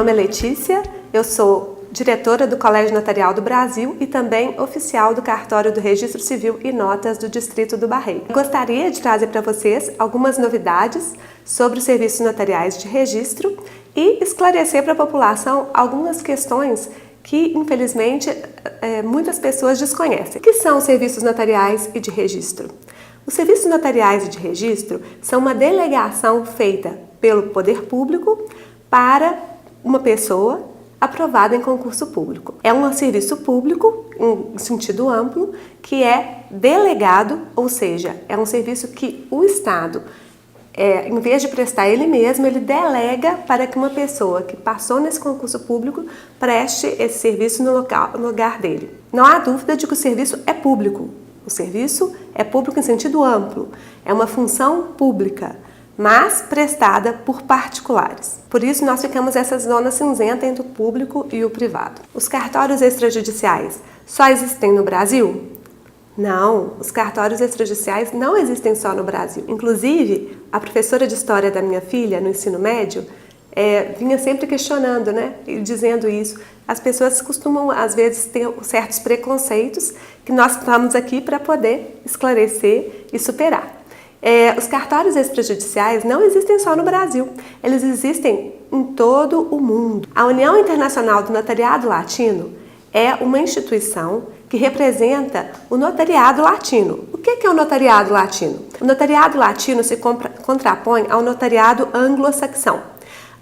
nome é Letícia, eu sou diretora do Colégio Notarial do Brasil e também oficial do Cartório do Registro Civil e Notas do Distrito do Barreiro. Gostaria de trazer para vocês algumas novidades sobre os serviços notariais de registro e esclarecer para a população algumas questões que, infelizmente, muitas pessoas desconhecem. O que são os serviços notariais e de registro? Os serviços notariais e de registro são uma delegação feita pelo poder público para uma pessoa aprovada em concurso público. É um serviço público, em sentido amplo, que é delegado, ou seja, é um serviço que o Estado, em vez de prestar ele mesmo, ele delega para que uma pessoa que passou nesse concurso público preste esse serviço no lugar dele. Não há dúvida de que o serviço é público. O serviço é público em sentido amplo. É uma função pública, mas prestada por particulares. Por isso, nós ficamos essa zona cinzenta entre o público e o privado. Os cartórios extrajudiciais só existem no Brasil? Não, os cartórios extrajudiciais não existem só no Brasil. Inclusive, a professora de História da minha filha, no ensino médio, vinha sempre questionando, né, e dizendo isso. As pessoas costumam, às vezes, ter certos preconceitos que nós estamos aqui para poder esclarecer e superar. Os cartórios extrajudiciais não existem só no Brasil, eles existem em todo o mundo. A União Internacional do Notariado Latino é uma instituição que representa o notariado latino. O que é o notariado latino? O notariado latino se contrapõe ao notariado anglo-saxão.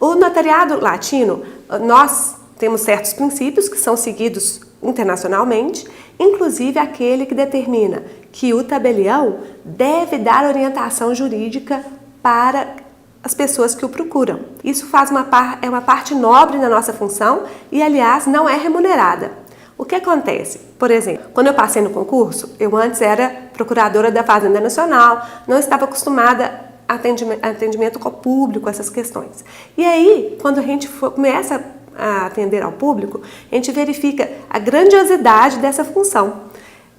O notariado latino, nós temos certos princípios que são seguidos internacionalmente, inclusive aquele que determina que o tabelião deve dar orientação jurídica para as pessoas que o procuram. Isso é uma parte nobre da nossa função e, aliás, não é remunerada. O que acontece? Por exemplo, quando eu passei no concurso, eu antes era procuradora da Fazenda Nacional, não estava acostumada a atendimento com o público, essas questões. E aí, quando a gente começa a atender ao público, a gente verifica a grandiosidade dessa função.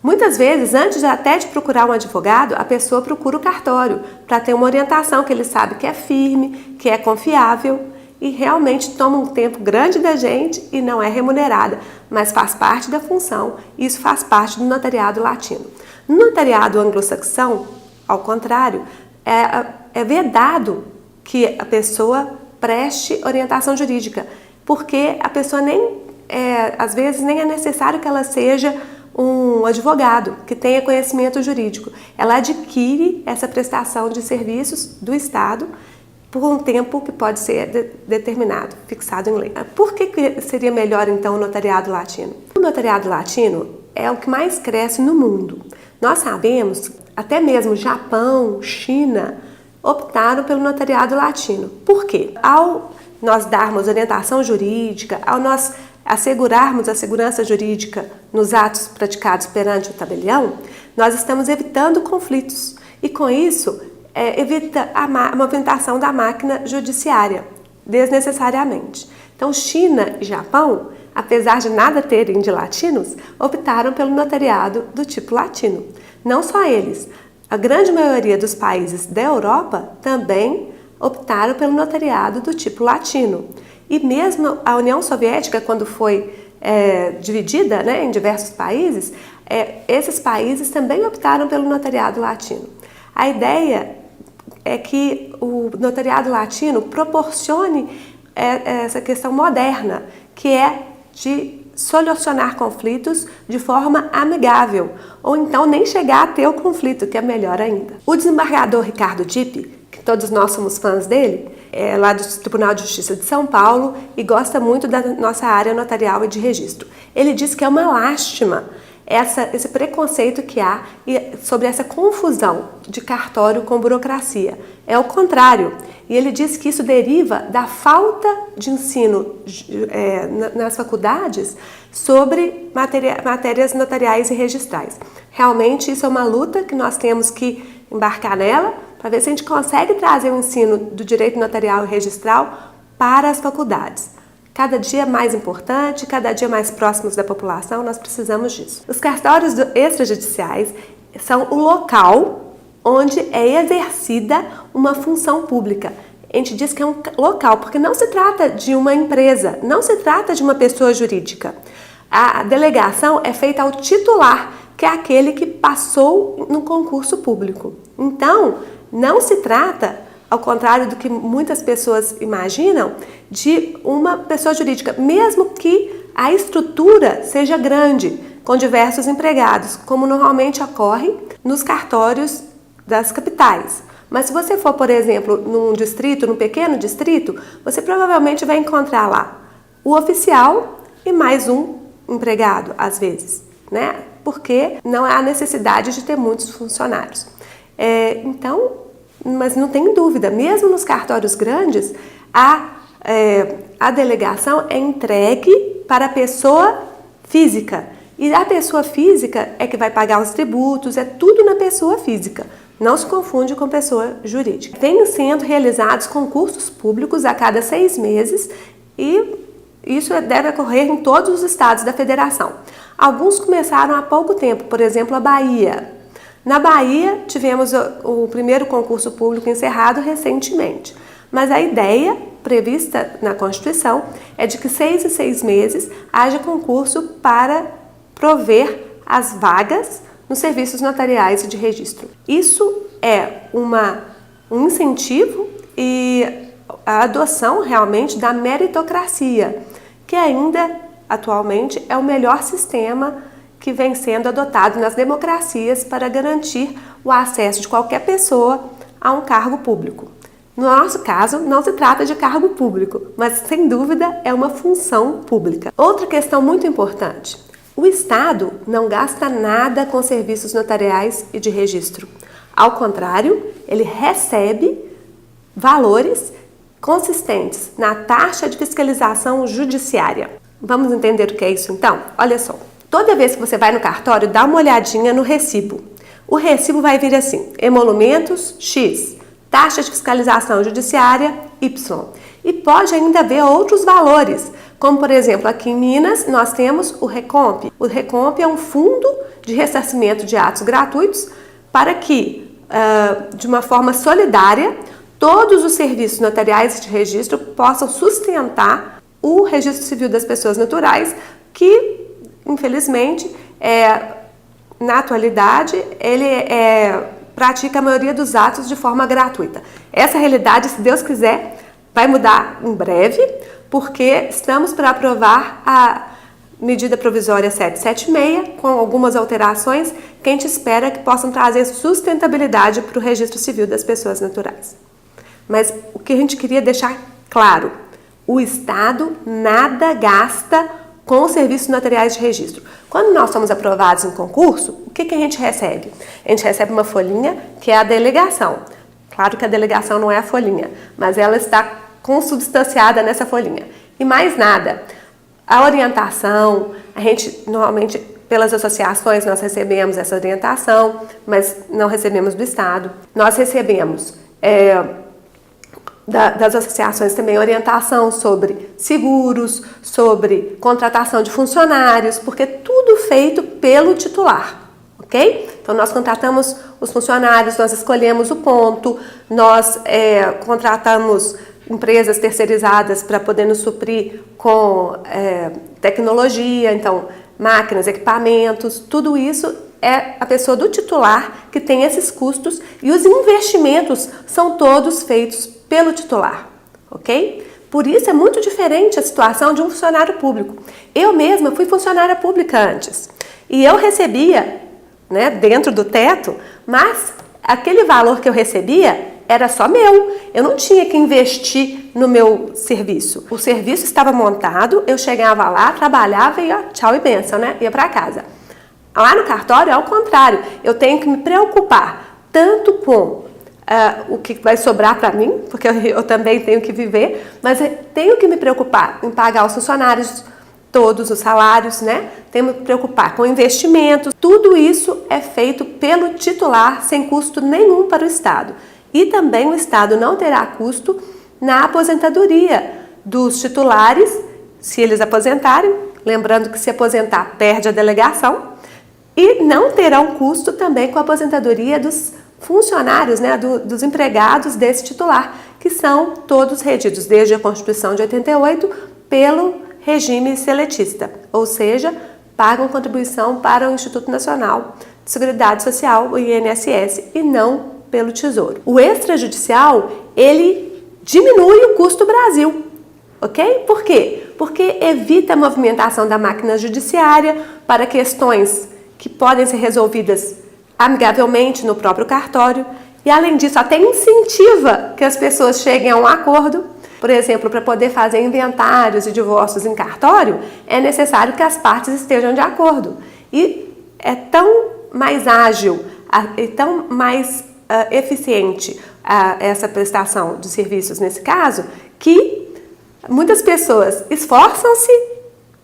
Muitas vezes, antes até de procurar um advogado, a pessoa procura o cartório para ter uma orientação que ele sabe que é firme, que é confiável e realmente toma um tempo grande da gente e não é remunerada, mas faz parte da função e isso faz parte do notariado latino. No notariado anglo-saxão, ao contrário, é vedado que a pessoa preste orientação jurídica, porque a pessoa às vezes nem é necessário que ela seja um advogado que tenha conhecimento jurídico. Ela adquire essa prestação de serviços do Estado por um tempo que pode ser determinado, fixado em lei. Por que seria melhor, então, o notariado latino? O notariado latino é o que mais cresce no mundo. Nós sabemos, até mesmo Japão, China, optaram pelo notariado latino. Por quê? Ao nós darmos orientação jurídica, ao nós assegurarmos a segurança jurídica nos atos praticados perante o tabelião, nós estamos evitando conflitos e, com isso, evita a movimentação da máquina judiciária desnecessariamente. Então, China e Japão, apesar de nada terem de latinos, optaram pelo notariado do tipo latino. Não só eles, a grande maioria dos países da Europa também optaram pelo notariado do tipo latino. E mesmo a União Soviética, quando foi dividida, né, em diversos países, esses países também optaram pelo notariado latino. A ideia é que o notariado latino proporcione essa questão moderna, que é de solucionar conflitos de forma amigável, ou então nem chegar a ter o conflito, que é melhor ainda. O desembargador Ricardo Dipp, que todos nós somos fãs dele, é lá do Tribunal de Justiça de São Paulo e gosta muito da nossa área notarial e de registro. Ele diz que é uma lástima esse preconceito que há sobre essa confusão de cartório com burocracia. É o contrário. E ele diz que isso deriva da falta de ensino nas faculdades sobre matérias notariais e registrais. Realmente isso é uma luta que nós temos que embarcar nela para ver se a gente consegue trazer o ensino do direito notarial e registral para as faculdades. Cada dia mais importante, cada dia mais próximos da população, nós precisamos disso. Os cartórios extrajudiciais são o local onde é exercida uma função pública. a gente diz que é um local, porque não se trata de uma empresa, não se trata de uma pessoa jurídica. A delegação é feita ao titular, que é aquele que passou no concurso público. Então, não se trata, ao contrário do que muitas pessoas imaginam, de uma pessoa jurídica, mesmo que a estrutura seja grande, com diversos empregados, como normalmente ocorre nos cartórios das capitais. Mas se você for, por exemplo, num distrito, num pequeno distrito, você provavelmente vai encontrar lá o oficial e mais um empregado, às vezes, né? Porque não há necessidade de ter muitos funcionários. Então, mas não tem dúvida, mesmo nos cartórios grandes, a delegação é entregue para a pessoa física. E a pessoa física é que vai pagar os tributos, é tudo na pessoa física. Não se confunde com pessoa jurídica. Vêm sendo realizados concursos públicos a cada 6 meses e isso deve ocorrer em todos os estados da federação. Alguns começaram há pouco tempo, por exemplo, a Bahia. Na Bahia, tivemos o primeiro concurso público encerrado recentemente. Mas a ideia prevista na Constituição é de que 6 em 6 meses haja concurso para prover as vagas nos serviços notariais e de registro. Isso é um incentivo e a adoção realmente da meritocracia, que ainda atualmente é o melhor sistema que vem sendo adotado nas democracias para garantir o acesso de qualquer pessoa a um cargo público. No nosso caso, não se trata de cargo público, mas sem dúvida é uma função pública. Outra questão muito importante: o Estado não gasta nada com serviços notariais e de registro. Ao contrário, ele recebe valores consistentes na taxa de fiscalização judiciária. Vamos entender o que é isso então? Olha só, toda vez que você vai no cartório, dá uma olhadinha no recibo. O recibo vai vir assim: emolumentos X, taxa de fiscalização judiciária Y. E pode ainda haver outros valores, como por exemplo aqui em Minas nós temos o Recomp. O Recomp é um fundo de ressarcimento de atos gratuitos para que, de uma forma solidária, todos os serviços notariais de registro possam sustentar o registro civil das pessoas naturais, que infelizmente, na atualidade, ele pratica a maioria dos atos de forma gratuita. Essa realidade, se Deus quiser, vai mudar em breve, porque estamos para aprovar a medida provisória 776, com algumas alterações que a gente espera que possam trazer sustentabilidade para o registro civil das pessoas naturais. Mas o que a gente queria deixar claro: o Estado nada gasta com os serviços notariais de registro. Quando nós somos aprovados em concurso, o que a gente recebe? A gente recebe uma folhinha, que é a delegação. Claro que a delegação não é a folhinha, mas ela está consubstanciada nessa folhinha. E mais nada. A orientação, a gente normalmente, pelas associações, nós recebemos essa orientação, mas não recebemos do Estado. Nós recebemos das associações também orientação sobre seguros, sobre contratação de funcionários, porque tudo feito pelo titular, ok? Então nós contratamos os funcionários, nós escolhemos o ponto, nós contratamos empresas terceirizadas para poder nos suprir com tecnologia, então máquinas, equipamentos, tudo isso é a pessoa do titular que tem esses custos e os investimentos são todos feitos pelo titular, ok? Por isso é muito diferente a situação de um funcionário público. Eu mesma fui funcionária pública antes e eu recebia, né, dentro do teto, mas aquele valor que eu recebia era só meu. Eu não tinha que investir no meu serviço. O serviço estava montado, eu chegava lá, trabalhava e ó, tchau e bênção, né? Ia para casa. Lá no cartório é ao contrário. Eu tenho que me preocupar tanto com o que vai sobrar para mim, porque eu também tenho que viver, mas eu tenho que me preocupar em pagar os funcionários, todos os salários, né? Tenho que me preocupar com investimentos. Tudo isso é feito pelo titular sem custo nenhum para o Estado. E também o Estado não terá custo na aposentadoria dos titulares, se eles aposentarem, lembrando que se aposentar perde a delegação, e não terá um custo também com a aposentadoria dos funcionários, né, dos empregados desse titular, que são todos regidos desde a Constituição de 88 pelo regime seletista, ou seja, pagam contribuição para o Instituto Nacional de Seguridade Social, o INSS, e não pelo Tesouro. O extrajudicial, ele diminui o custo do Brasil, ok? Por quê? Porque evita a movimentação da máquina judiciária para questões que podem ser resolvidas amigavelmente no próprio cartório e, além disso, até incentiva que as pessoas cheguem a um acordo. Por exemplo, para poder fazer inventários e divórcios em cartório, é necessário que as partes estejam de acordo. E é tão mais ágil e tão mais eficiente essa prestação de serviços nesse caso, que muitas pessoas esforçam-se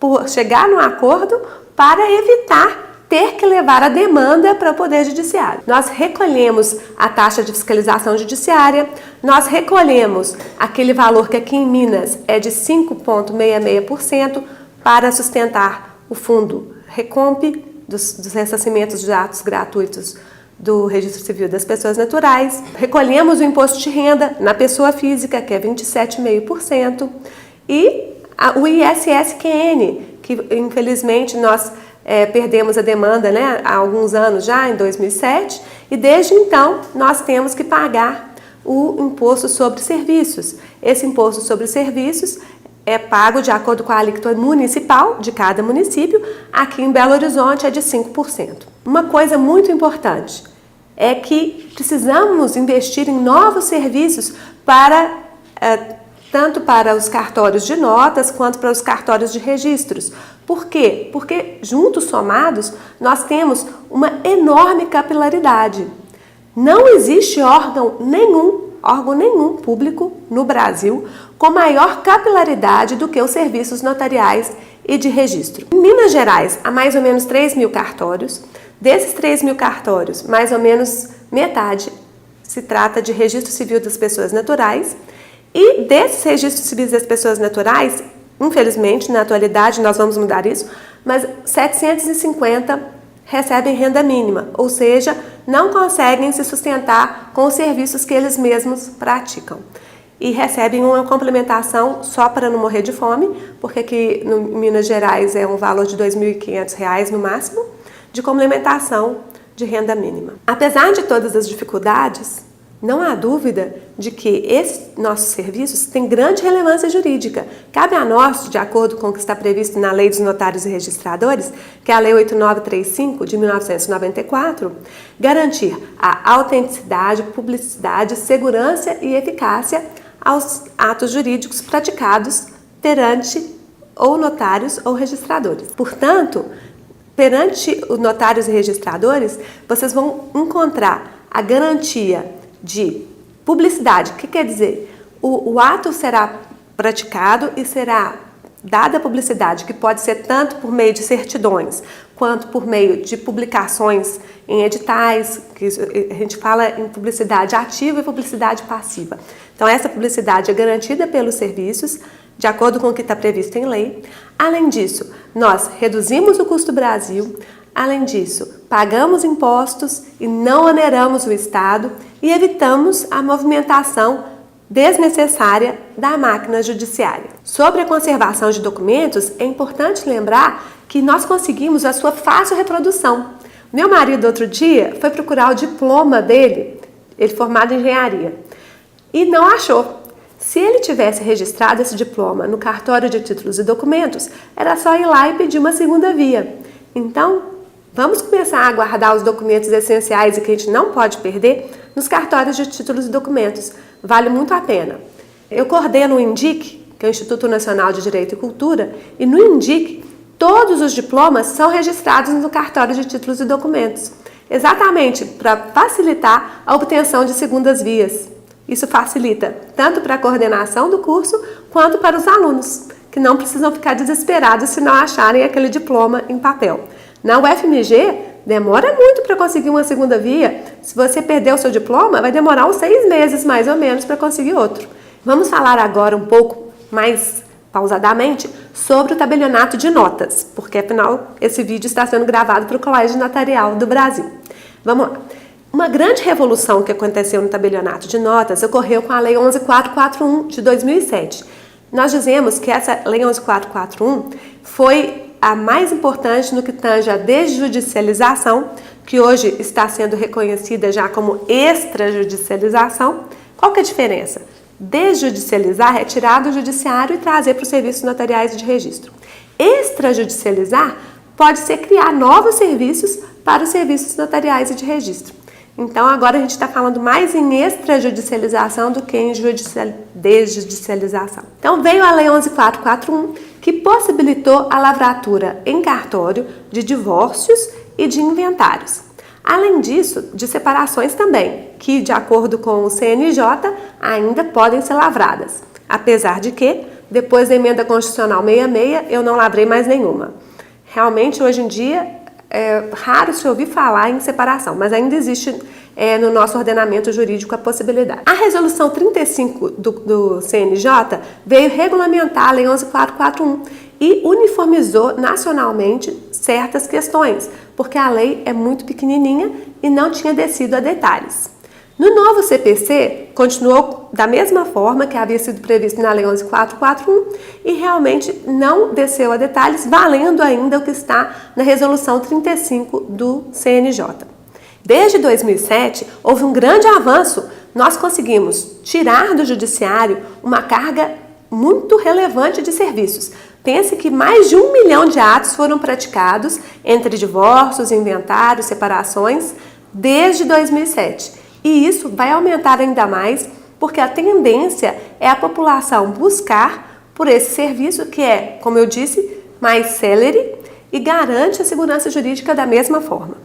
por chegar num acordo para evitar ter que levar a demanda para o Poder Judiciário. Nós recolhemos a taxa de fiscalização judiciária, nós recolhemos aquele valor que aqui em Minas é de 5,66% para sustentar o fundo Recomp dos ressarcimentos de atos gratuitos do Registro Civil das Pessoas Naturais. Recolhemos o imposto de renda na pessoa física, que é 27,5%, e o ISSQN, que infelizmente nós perdemos a demanda, né, há alguns anos já, em 2007, e desde então nós temos que pagar o imposto sobre serviços. Esse imposto sobre serviços é pago de acordo com a alíquota municipal de cada município. Aqui em Belo Horizonte é de 5%. Uma coisa muito importante é que precisamos investir em novos serviços tanto para os cartórios de notas quanto para os cartórios de registros. Por quê? Porque juntos, somados, nós temos uma enorme capilaridade. Não existe órgão nenhum público no Brasil com maior capilaridade do que os serviços notariais e de registro. Em Minas Gerais, há mais ou menos 3.000 cartórios. Desses 3.000 cartórios, mais ou menos metade se trata de registro civil das pessoas naturais. E desses registros civis das pessoas naturais, infelizmente, na atualidade, nós vamos mudar isso, mas 750 recebem renda mínima, ou seja, não conseguem se sustentar com os serviços que eles mesmos praticam. E recebem uma complementação só para não morrer de fome, porque aqui em Minas Gerais é um valor de R$ 2.500 no máximo, de complementação de renda mínima. Apesar de todas as dificuldades, não há dúvida de que esses nossos serviços têm grande relevância jurídica. Cabe a nós, de acordo com o que está previsto na Lei dos Notários e Registradores, que é a Lei 8935 de 1994, garantir a autenticidade, publicidade, segurança e eficácia aos atos jurídicos praticados perante ou notários ou registradores. Portanto, perante os notários e registradores, vocês vão encontrar a garantia de publicidade. O que quer dizer? O ato será praticado e será dada publicidade, que pode ser tanto por meio de certidões, quanto por meio de publicações em editais, que a gente fala em publicidade ativa e publicidade passiva. Então, essa publicidade é garantida pelos serviços, de acordo com o que está previsto em lei. Além disso, nós reduzimos o custo do Brasil. Além disso, pagamos impostos e não oneramos o Estado e evitamos a movimentação desnecessária da máquina judiciária. Sobre a conservação de documentos, é importante lembrar que nós conseguimos a sua fácil reprodução. Meu marido, outro dia, foi procurar o diploma dele, ele formado em engenharia, e não achou. Se ele tivesse registrado esse diploma no cartório de títulos e documentos, era só ir lá e pedir uma segunda via. Então, vamos começar a guardar os documentos essenciais e que a gente não pode perder nos cartórios de títulos e documentos. Vale muito a pena. Eu coordeno o INDIC, que é o Instituto Nacional de Direito e Cultura, e no INDIC todos os diplomas são registrados no cartório de títulos e documentos, exatamente para facilitar a obtenção de segundas vias. Isso facilita tanto para a coordenação do curso quanto para os alunos, que não precisam ficar desesperados se não acharem aquele diploma em papel. Na UFMG, demora muito para conseguir uma segunda via. Se você perder o seu diploma, vai demorar uns 6 meses, mais ou menos, para conseguir outro. Vamos falar agora um pouco mais pausadamente sobre o tabelionato de notas, porque afinal esse vídeo está sendo gravado para o Colégio Notarial do Brasil. Vamos lá. Uma grande revolução que aconteceu no tabelionato de notas ocorreu com a Lei 11.441 de 2007. Nós dizemos que essa Lei 11.441 foi a mais importante no que tange à desjudicialização, que hoje está sendo reconhecida já como extrajudicialização. Qual que é a diferença? Desjudicializar é tirar do judiciário e trazer para os serviços notariais de registro. Extrajudicializar pode ser criar novos serviços para os serviços notariais e de registro. Então, agora a gente está falando mais em extrajudicialização do que em desjudicialização. Então, veio a Lei 11.441, que possibilitou a lavratura em cartório de divórcios e de inventários. Além disso, de separações também, que, de acordo com o CNJ, ainda podem ser lavradas. Apesar de que, depois da Emenda Constitucional 66, eu não lavrei mais nenhuma. Realmente, hoje em dia, é raro se ouvir falar em separação, mas ainda existe no nosso ordenamento jurídico a possibilidade. A Resolução 35 do CNJ veio regulamentar a Lei 11.441 e uniformizou nacionalmente certas questões, porque a lei é muito pequenininha e não tinha descido a detalhes. No novo CPC, continuou da mesma forma que havia sido previsto na Lei 11.441 e realmente não desceu a detalhes, valendo ainda o que está na Resolução 35 do CNJ. Desde 2007, houve um grande avanço. Nós conseguimos tirar do judiciário uma carga muito relevante de serviços. Pense que mais de 1 milhão de atos foram praticados entre divórcios, inventários, separações, desde 2007. E isso vai aumentar ainda mais, porque a tendência é a população buscar por esse serviço que é, como eu disse, mais célere e garante a segurança jurídica da mesma forma.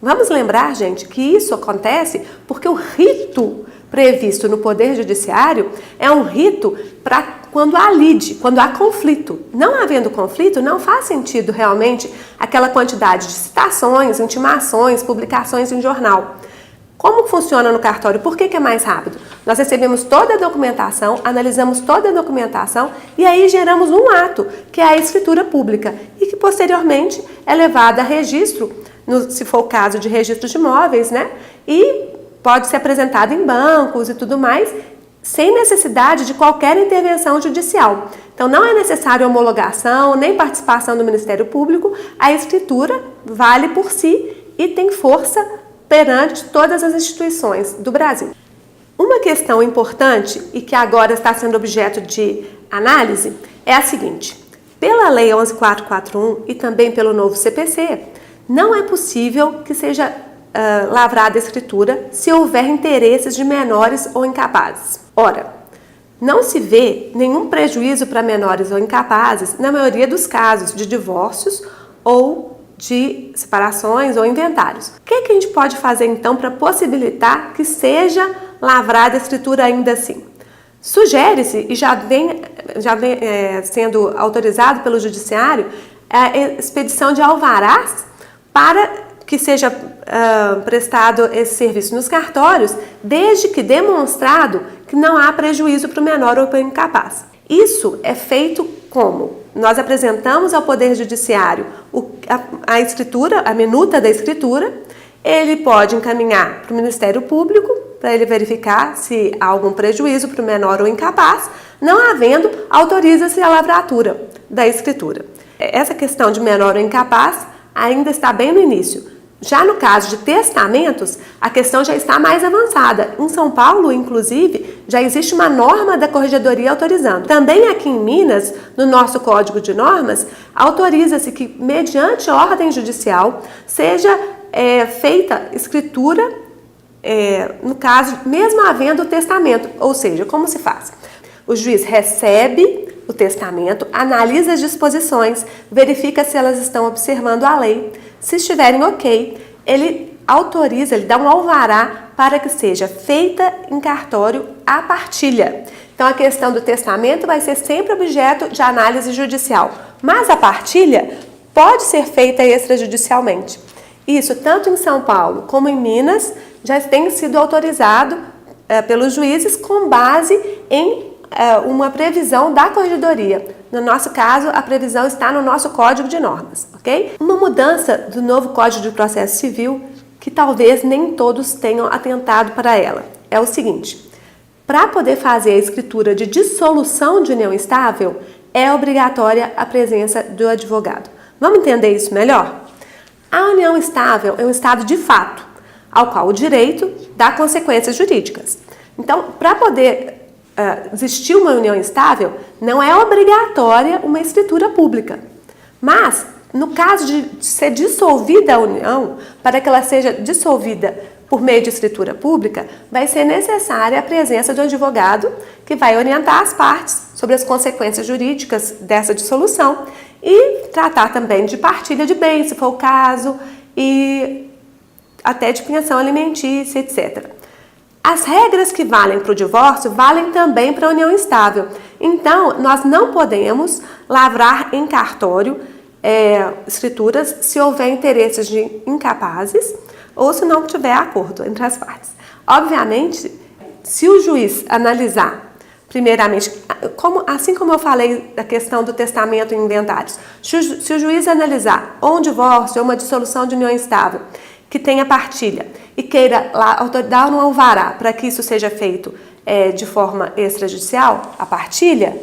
Vamos lembrar, gente, que isso acontece porque o rito previsto no Poder Judiciário é um rito para quando há lide, quando há conflito. Não havendo conflito, não faz sentido realmente aquela quantidade de citações, intimações, publicações em jornal. Como funciona no cartório? Por que é mais rápido? Nós recebemos toda a documentação, analisamos toda a documentação e aí geramos um ato, que é a escritura pública, e que posteriormente é levada a registro, se for o caso de registro de imóveis, né? E pode ser apresentado em bancos e tudo mais, sem necessidade de qualquer intervenção judicial. Então, não é necessário homologação, nem participação do Ministério Público, a escritura vale por si e tem força perante todas as instituições do Brasil. Uma questão importante e que agora está sendo objeto de análise é a seguinte: pela Lei 11.441 e também pelo novo CPC, não é possível que seja lavrada a escritura se houver interesses de menores ou incapazes. Ora, não se vê nenhum prejuízo para menores ou incapazes na maioria dos casos de divórcios ou de separações ou inventários. O que a gente pode fazer então para possibilitar que seja lavrada a escritura ainda assim? Sugere-se, e já vem sendo autorizado pelo Judiciário, a expedição de alvarás para que seja prestado esse serviço nos cartórios, desde que demonstrado que não há prejuízo para o menor ou para o incapaz. Isso é feito como? Nós apresentamos ao Poder Judiciário a escritura, a minuta da escritura, ele pode encaminhar para o Ministério Público, para ele verificar se há algum prejuízo para o menor ou incapaz. Não havendo, autoriza-se a lavratura da escritura. Essa questão de menor ou incapaz ainda está bem no início. Já no caso de testamentos, a questão já está mais avançada. Em São Paulo, inclusive, já existe uma norma da Corregedoria autorizando. Também aqui em Minas, no nosso Código de Normas, autoriza-se que, mediante ordem judicial, seja feita escritura, no caso, mesmo havendo testamento. Ou seja, como se faz? O juiz recebe o testamento, analisa as disposições, verifica se elas estão observando a lei. Se estiverem ok, ele autoriza, ele dá um alvará para que seja feita em cartório a partilha. Então, a questão do testamento vai ser sempre objeto de análise judicial, mas a partilha pode ser feita extrajudicialmente. Isso, tanto em São Paulo como em Minas, já tem sido autorizado pelos juízes com base em uma previsão da Corregedoria. No nosso caso, a previsão está no nosso Código de Normas, ok? Uma mudança do novo Código de Processo Civil que talvez nem todos tenham atentado para ela. É o seguinte: para poder fazer a escritura de dissolução de união estável, é obrigatória a presença do advogado. Vamos entender isso melhor? A união estável é um estado de fato, ao qual o direito dá consequências jurídicas. Então, para poder existir uma união estável, não é obrigatória uma escritura pública. Mas, no caso de ser dissolvida a união, para que ela seja dissolvida por meio de escritura pública, vai ser necessária a presença de um advogado que vai orientar as partes sobre as consequências jurídicas dessa dissolução e tratar também de partilha de bens, se for o caso, e até de pensão alimentícia, etc. As regras que valem para o divórcio valem também para a união estável. Então, nós não podemos lavrar em cartório escrituras se houver interesses de incapazes ou se não tiver acordo entre as partes. Obviamente, se o juiz analisar, primeiramente, assim como eu falei da questão do testamento em inventários, se o juiz analisar ou um divórcio ou uma dissolução de união estável que tenha partilha e queira lá dar um alvará para que isso seja feito de forma extrajudicial, a partilha,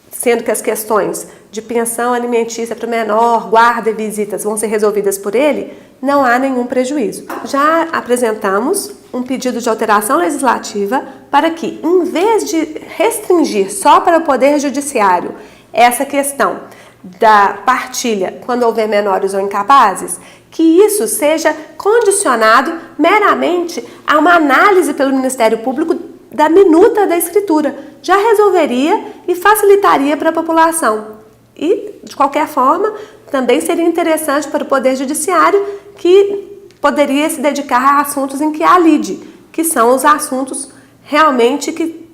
sendo que as questões de pensão alimentícia para o menor, guarda e visitas vão ser resolvidas por ele, não há nenhum prejuízo. Já apresentamos um pedido de alteração legislativa para que, em vez de restringir só para o Poder Judiciário essa questão da partilha quando houver menores ou incapazes, que isso seja condicionado meramente a uma análise pelo Ministério Público da minuta da escritura. Já resolveria e facilitaria para a população. E, de qualquer forma, também seria interessante para o Poder Judiciário, que poderia se dedicar a assuntos em que há lide, que são os assuntos realmente que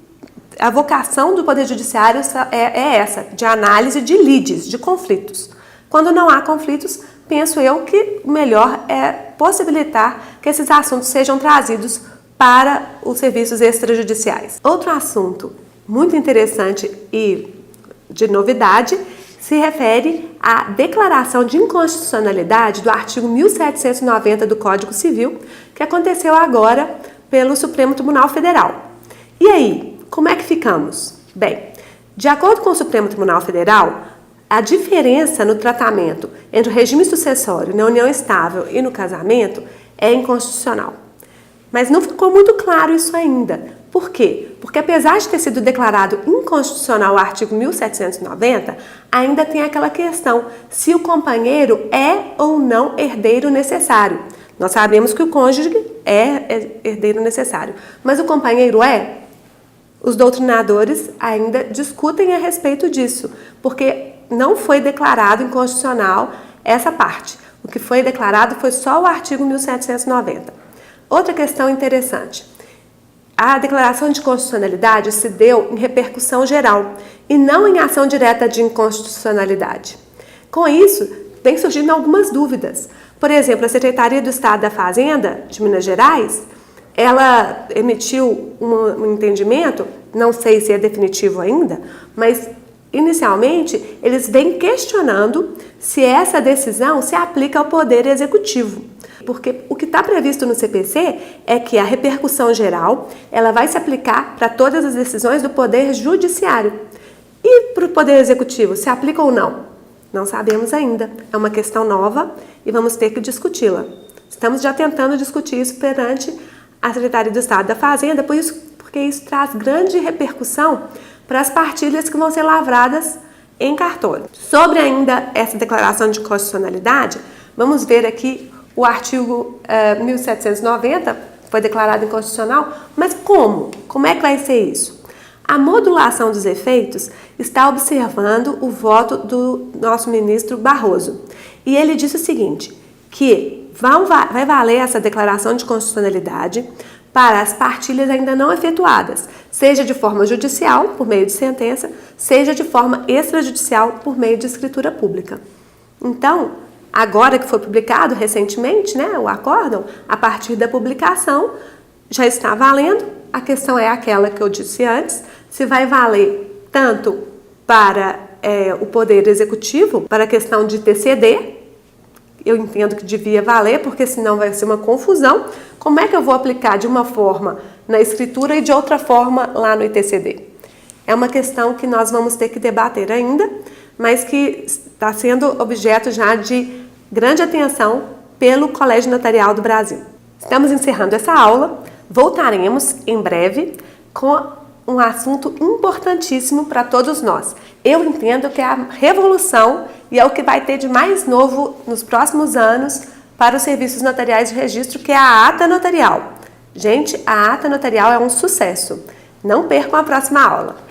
a vocação do Poder Judiciário é essa, de análise de lides, de conflitos. Quando não há conflitos, penso eu que o melhor é possibilitar que esses assuntos sejam trazidos para os serviços extrajudiciais. Outro assunto muito interessante e de novidade se refere à declaração de inconstitucionalidade do artigo 1790 do Código Civil, que aconteceu agora pelo Supremo Tribunal Federal. E aí, como é que ficamos? Bem, de acordo com o Supremo Tribunal Federal, a diferença no tratamento entre o regime sucessório na união estável e no casamento é inconstitucional. Mas não ficou muito claro isso ainda. Por quê? Porque apesar de ter sido declarado inconstitucional o artigo 1790, ainda tem aquela questão se o companheiro é ou não herdeiro necessário. Nós sabemos que o cônjuge é herdeiro necessário, mas o companheiro é? Os doutrinadores ainda discutem a respeito disso, porque não foi declarado inconstitucional essa parte. O que foi declarado foi só o artigo 1790. Outra questão interessante. A declaração de constitucionalidade se deu em repercussão geral e não em ação direta de inconstitucionalidade. Com isso, vem surgindo algumas dúvidas. Por exemplo, a Secretaria do Estado da Fazenda de Minas Gerais, ela emitiu um entendimento, não sei se é definitivo ainda, mas inicialmente eles vêm questionando se essa decisão se aplica ao Poder Executivo. Porque o que está previsto no CPC é que a repercussão geral ela vai se aplicar para todas as decisões do Poder Judiciário. E para o Poder Executivo, se aplica ou não? Não sabemos ainda. É uma questão nova e vamos ter que discuti-la. Estamos já tentando discutir isso perante a Secretaria do Estado da Fazenda, porque isso traz grande repercussão para as partilhas que vão ser lavradas em cartório. Sobre ainda essa declaração de constitucionalidade, vamos ver aqui o artigo 1790 foi declarado inconstitucional, mas como? Como é que vai ser isso? A modulação dos efeitos está observando o voto do nosso ministro Barroso. E ele disse o seguinte, que vai valer essa declaração de constitucionalidade para as partilhas ainda não efetuadas, seja de forma judicial, por meio de sentença, seja de forma extrajudicial, por meio de escritura pública. Então, agora que foi publicado recentemente, o acórdão, a partir da publicação, já está valendo. A questão é aquela que eu disse antes, se vai valer tanto para o Poder Executivo, para a questão de TCD, eu entendo que devia valer, porque senão vai ser uma confusão. Como é que eu vou aplicar de uma forma na escritura e de outra forma lá no ITCD? É uma questão que nós vamos ter que debater ainda, mas que está sendo objeto já de grande atenção pelo Colégio Notarial do Brasil. Estamos encerrando essa aula, voltaremos em breve com um assunto importantíssimo para todos nós. Eu entendo que é a revolução e é o que vai ter de mais novo nos próximos anos para os serviços notariais de registro, que é a ata notarial. Gente, a ata notarial é um sucesso. Não percam a próxima aula.